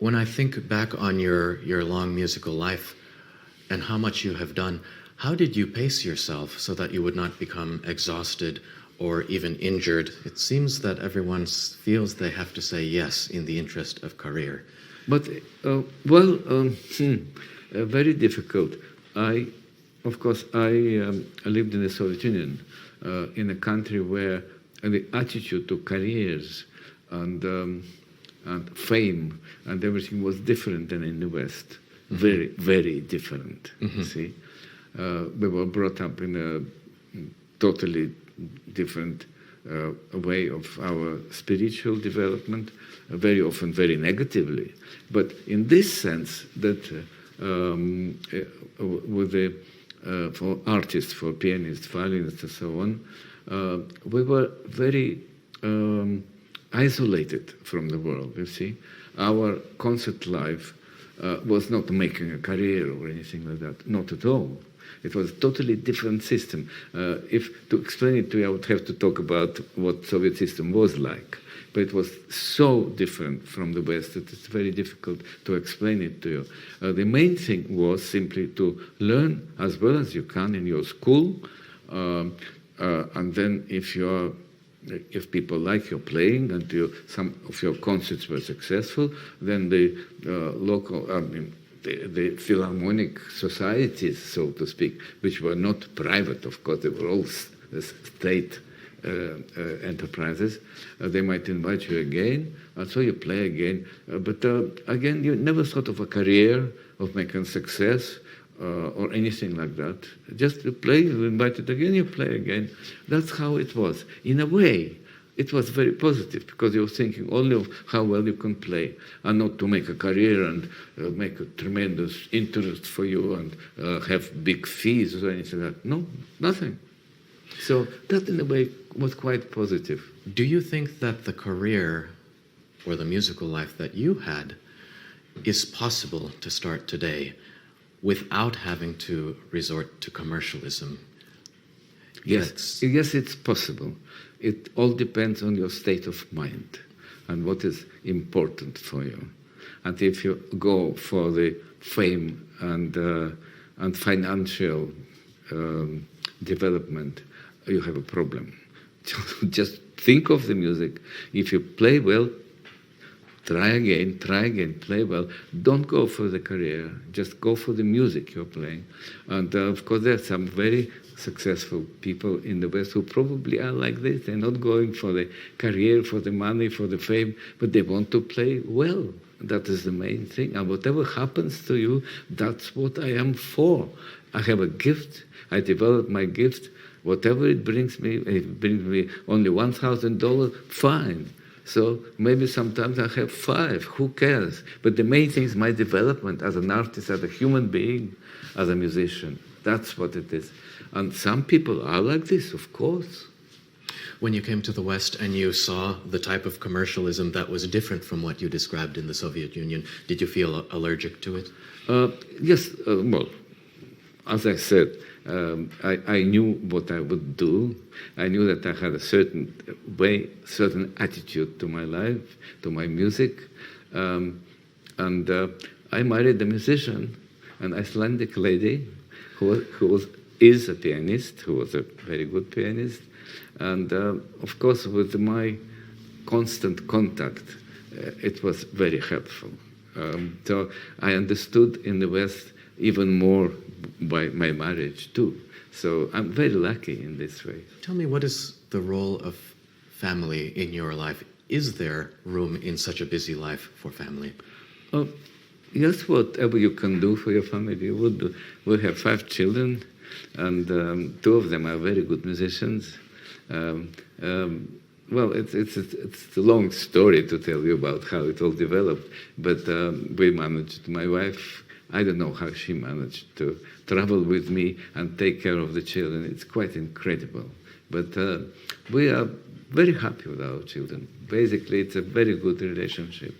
When I think back on your long musical life and how much you have done, how did you pace yourself so that you would not become exhausted or even injured? It seems that everyone feels they have to say yes in the interest of career. But, very difficult. Of course, I lived in the Soviet Union, in a country where the attitude to careers and fame and everything was different than in the West. Mm-hmm. Very, very different. Mm-hmm. See, we were brought up in a totally different way of our spiritual development, very often very negatively. But in this sense, that with the for artists, for pianists, violinists, and so on, we were very isolated from the world, you see. Our concert life was not making a career or anything like that, not at all. It was a totally different system. If to explain it to you, I would have to talk about what Soviet system was like. But it was so different from the West that it's very difficult to explain it to you. The main thing was simply to learn as well as you can in your school, and then if people like your playing and some of your concerts were successful, then the local, the philharmonic societies, so to speak, which were not private, of course, they were all state enterprises, they might invite you again, and so you play again. But again, you never thought of a career, of making success, or anything like that. Just you play, you invite it again, you play again. That's how it was. In a way, it was very positive because you were thinking only of how well you can play and not to make a career and make a tremendous interest for you and have big fees or anything like that. No, nothing. So that in a way was quite positive. Do you think that the career or the musical life that you had is possible to start today without having to resort to commercialism? Yes, it's possible. It all depends on your state of mind and what is important for you. And if you go for the fame and financial development, you have a problem. Just think of the music. If you play well, try again, play well. Don't go for the career. Just go for the music you're playing. And of course, there are some very successful people in the West who probably are like this. They're not going for the career, for the money, for the fame, but they want to play well. That is the main thing. And whatever happens to you, that's what I am for. I have a gift. I develop my gift. Whatever it brings me only $1,000, fine. So maybe sometimes I have 5, who cares? But the main thing is my development as an artist, as a human being, as a musician. That's what it is. And some people are like this, of course. When you came to the West and you saw the type of commercialism that was different from what you described in the Soviet Union, did you feel allergic to it? Yes, well, as I said, I knew what I would do. I knew that I had a certain attitude to my life, to my music. And I married a musician, an Icelandic lady who is a pianist, who was a very good pianist. And of course, with my constant contact, it was very helpful. So I understood in the West even more by my marriage too. So I'm very lucky in this way. Tell me, what is the role of family in your life? Is there room in such a busy life for family? Yes, whatever you can do for your family, you would do. We have 5 children, and 2 of them are very good musicians. Well, it's a long story to tell you about how it all developed, but we managed. My wife, I don't know how she managed to travel with me and take care of the children. It's quite incredible. But we are very happy with our children. Basically, it's a very good relationship.